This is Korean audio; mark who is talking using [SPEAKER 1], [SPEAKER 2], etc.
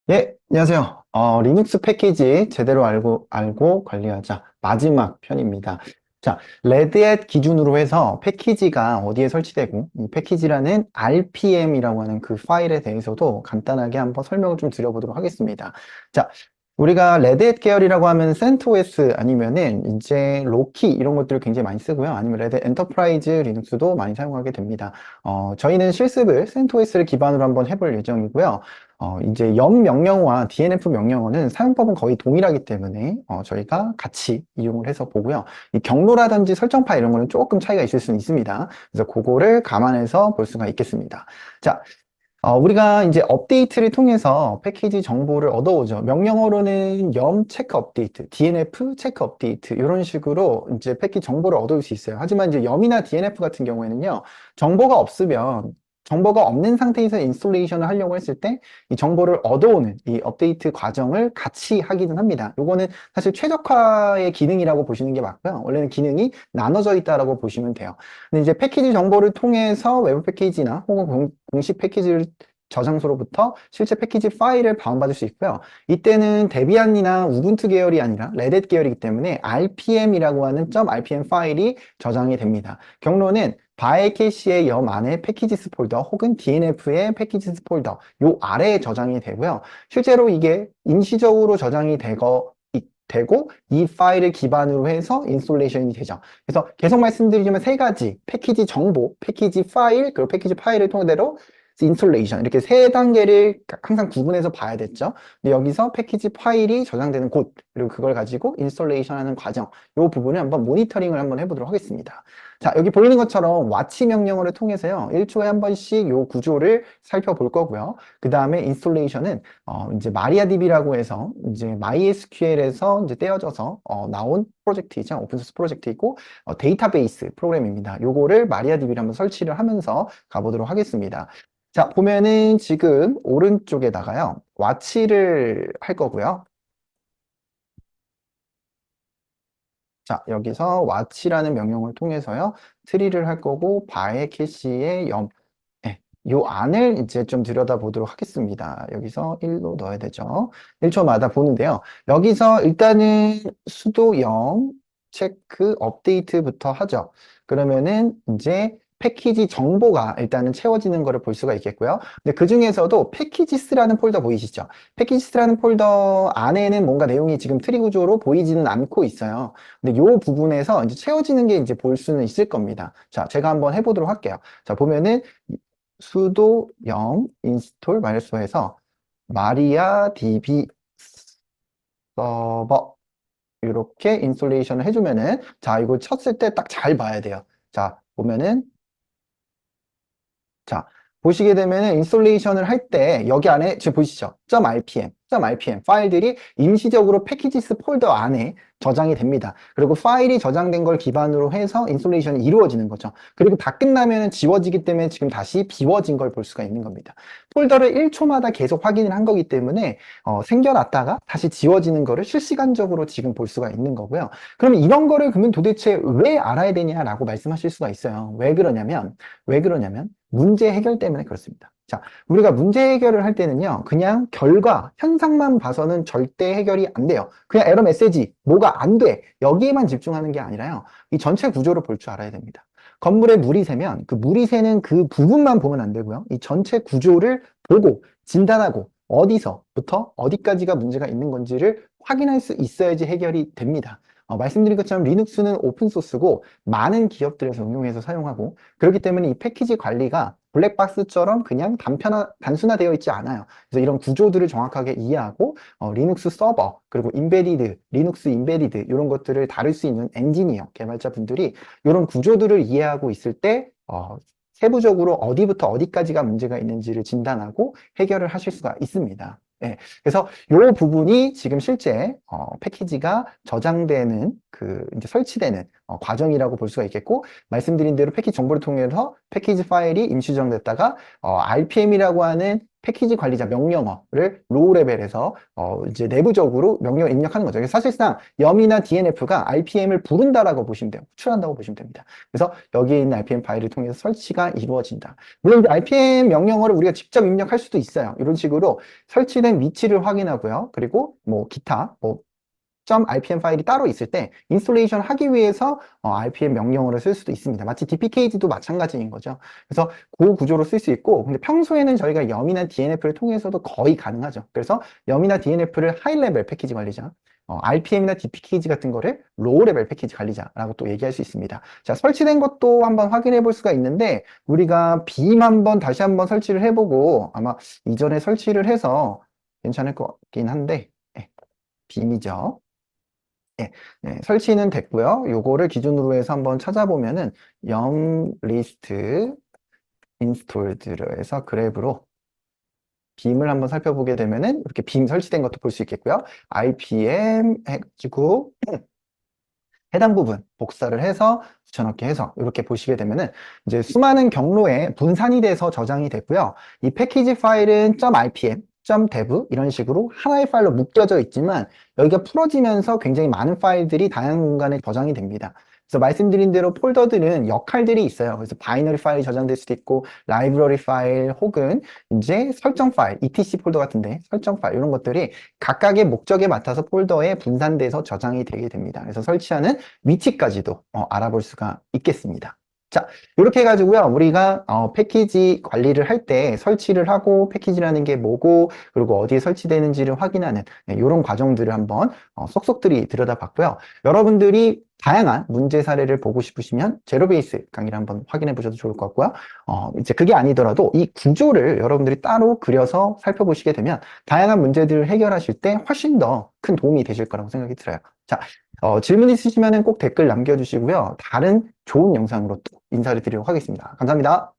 [SPEAKER 1] 예, 안녕하세요. 리눅스 패키지 제대로 알고 관리하자. 마지막 편입니다. 자, 레드햇 기준으로 해서 패키지가 어디에 설치되고, 이 패키지라는 RPM이라고 하는 그 파일에 대해서도 간단하게 한번 설명을 좀 드려보도록 하겠습니다. 자, 우리가 레드햇 계열이라고 하면 센토스 아니면은 이제 로키 이런 것들을 굉장히 많이 쓰고요. 아니면 레드 엔터프라이즈 리눅스도 많이 사용하게 됩니다. 저희는 실습을 센토스를 기반으로 한번 해볼 예정이고요. 이제 염 명령어와 DNF 명령어는 사용법은 거의 동일하기 때문에 저희가 같이 이용을 해서 보고요. 이 경로라든지 설정 파일 이런 거는 조금 차이가 있을 수는 있습니다. 그래서 그거를 감안해서 볼 수가 있겠습니다. 자, 우리가 이제 업데이트를 통해서 패키지 정보를 얻어오죠. 명령어로는 염 체크 업데이트, DNF 체크 업데이트 이런 식으로 이제 패키지 정보를 얻어올 수 있어요. 하지만 이제 염이나 DNF 같은 경우에는요, 정보가 없으면 정보가 없는 상태에서 인스톨레이션을 하려고 했을 때 이 정보를 얻어오는 이 업데이트 과정을 같이 하기는 합니다. 이거는 사실 최적화의 기능이라고 보시는 게 맞고요. 원래는 기능이 나눠져 있다라고 보시면 돼요. 근데 이제 패키지 정보를 통해서 외부 패키지나 혹은 공식 패키지 저장소로부터 실제 패키지 파일을 다운받을 수 있고요. 이때는 데비안이나 우분투 계열이 아니라 레딧 계열이기 때문에 RPM이라고 하는 .rpm 파일이 저장이 됩니다. 경로는 바의 캐시의 염 안에 패키지스 폴더 혹은 DNF의 패키지스 폴더 요 아래에 저장이 되고요. 실제로 이게 임시적으로 저장이 되고 이 파일을 기반으로 해서 인스톨레이션이 되죠. 그래서 계속 말씀드리지만 세 가지 패키지 정보, 패키지 파일, 그리고 패키지 파일을 통해서 인스톨레이션 이렇게 세 단계를 항상 구분해서 봐야 됐죠. 근데 여기서 패키지 파일이 저장되는 곳 그리고 그걸 가지고 인스톨레이션하는 과정 이 부분을 한번 모니터링을 한번 해보도록 하겠습니다. 자, 여기 보이는 것처럼 와치 명령어를 통해서요 1초에 한 번씩 이 구조를 살펴볼 거고요. 그 다음에 인스톨레이션은 이제 마리아DB라고 해서 이제 MySQL에서 이제 떼어져서 나온 프로젝트이죠. 오픈소스 프로젝트이고 데이터베이스 프로그램입니다. 요거를 마리아DB를 한번 설치를 하면서 가보도록 하겠습니다. 자, 보면은 지금 오른쪽에다가요. 와치를 할 거고요. 자, 여기서 와치라는 명령을 통해서요. 트리를 할 거고 바의 캐시의 네, 요 안을 이제 좀 들여다보도록 하겠습니다. 여기서 1로 넣어야 되죠. 1초마다 보는데요. 여기서 일단은 수도 0 체크 업데이트부터 하죠. 그러면은 이제 패키지 정보가 일단은 채워지는 것을 볼 수가 있겠고요. 근데 그 중에서도 패키지스라는 폴더 보이시죠? 패키지스라는 폴더 안에는 뭔가 내용이 지금 트리 구조로 보이지는 않고 있어요. 근데 요 부분에서 이제 채워지는 게 이제 볼 수는 있을 겁니다. 자, 제가 한번 해보도록 할게요. 자, 보면은 수도 0 인스톨 마이너스에서 마리아 DB 서버 이렇게 인스톨레이션을 해주면은 자 이거 쳤을 때 딱 잘 봐야 돼요. 자 보면은 자, 보시게 되면 인스톨레이션을 할 때 여기 안에 지금 보이시죠? .rpm 파일들이 임시적으로 패키지스 폴더 안에 저장이 됩니다. 그리고 파일이 저장된 걸 기반으로 해서 인스톨레이션이 이루어지는 거죠. 그리고 다 끝나면 지워지기 때문에 지금 다시 비워진 걸 볼 수가 있는 겁니다. 폴더를 1초마다 계속 확인을 한 거기 때문에 생겨났다가 다시 지워지는 거를 실시간적으로 지금 볼 수가 있는 거고요. 그러면 이런 거를 그러면 도대체 왜 알아야 되냐라고 말씀하실 수가 있어요. 왜 그러냐면 문제 해결 때문에 그렇습니다. 자, 우리가 문제 해결을 할 때는요, 그냥 결과, 현상만 봐서는 절대 해결이 안 돼요. 그냥 에러 메시지, 뭐가 안 돼. 여기에만 집중하는 게 아니라요, 이 전체 구조를 볼 줄 알아야 됩니다. 건물에 물이 새면 그 물이 새는 그 부분만 보면 안 되고요. 이 전체 구조를 보고 진단하고 어디서부터 어디까지가 문제가 있는 건지를 확인할 수 있어야지 해결이 됩니다. 말씀드린 것처럼 리눅스는 오픈소스고 많은 기업들에서 응용해서 사용하고 그렇기 때문에 이 패키지 관리가 블랙박스처럼 그냥 단순화되어 있지 않아요. 그래서 이런 구조들을 정확하게 이해하고 리눅스 서버 그리고 인베디드, 리눅스 인베디드 이런 것들을 다룰 수 있는 엔지니어, 개발자분들이 이런 구조들을 이해하고 있을 때 세부적으로 어디부터 어디까지가 문제가 있는지를 진단하고 해결을 하실 수가 있습니다. 예, 그래서 이 부분이 지금 실제 패키지가 저장되는 이제 설치되는 과정이라고 볼 수가 있겠고, 말씀드린 대로 패키지 정보를 통해서 패키지 파일이 임시 저장됐다가 RPM이라고 하는 패키지 관리자 명령어를 로우 레벨에서 이제 내부적으로 명령을 입력하는 거죠. 사실상 yum이나 DNF가 RPM을 부른다라고 보시면 돼요. 호출한다고 보시면 됩니다. 그래서 여기에 있는 RPM 파일을 통해서 설치가 이루어진다. 물론 이제 RPM 명령어를 우리가 직접 입력할 수도 있어요. 이런 식으로 설치된 위치를 확인하고요. 그리고 뭐 기타 .rpm 파일이 따로 있을 때 인스톨레이션 하기 위해서 rpm 명령어를 쓸 수도 있습니다. 마치 dpkg도 마찬가지인 거죠. 그래서 그 구조로 쓸 수 있고, 근데 평소에는 저희가 yum이나 dnf를 통해서도 거의 가능하죠. 그래서 yum이나 dnf를 하이 레벨 패키지 관리자, rpm이나 dpkg 같은 거를 로우 레벨 패키지 관리자라고 또 얘기할 수 있습니다. 자, 설치된 것도 한번 확인해 볼 수가 있는데, 우리가 빔 한번 다시 한번 설치를 해보고, 아마 이전에 설치를 해서 괜찮을 것 같긴 한데, 빔이죠. 예, 설치는 됐고요. 요거를 기준으로 해서 한번 찾아보면은 yum list installed로 해서 그랩으로 빔을 한번 살펴보게 되면은 이렇게 빔 설치된 것도 볼 수 있겠고요. RPM 해가지고 해당 부분 복사를 해서 붙여넣기 해서 이렇게 보시게 되면은 이제 수많은 경로에 분산이 돼서 저장이 됐고요. 이 패키지 파일은 .rpm, .dev 이런 식으로 하나의 파일로 묶여져 있지만 여기가 풀어지면서 굉장히 많은 파일들이 다양한 공간에 저장이 됩니다. 그래서 말씀드린 대로 폴더들은 역할들이 있어요. 그래서 바이너리 파일이 저장될 수도 있고, 라이브러리 파일 혹은 이제 설정 파일, etc 폴더 같은데 설정 파일 이런 것들이 각각의 목적에 맡아서 폴더에 분산돼서 저장이 되게 됩니다. 그래서 설치하는 위치까지도 알아볼 수가 있겠습니다. 자, 이렇게 해가지고요. 우리가 패키지 관리를 할 때 설치를 하고 패키지라는 게 뭐고 그리고 어디에 설치되는지를 확인하는 이런 과정들을 한번 쏙쏙들이 들여다봤고요. 여러분들이 다양한 문제 사례를 보고 싶으시면 제로베이스 강의를 한번 확인해 보셔도 좋을 것 같고요. 이제 그게 아니더라도 이 구조를 여러분들이 따로 그려서 살펴보시게 되면 다양한 문제들을 해결하실 때 훨씬 더 큰 도움이 되실 거라고 생각이 들어요. 자, 질문 있으시면 꼭 댓글 남겨주시고요. 다른 좋은 영상으로 또 인사를 드리도록 하겠습니다. 감사합니다.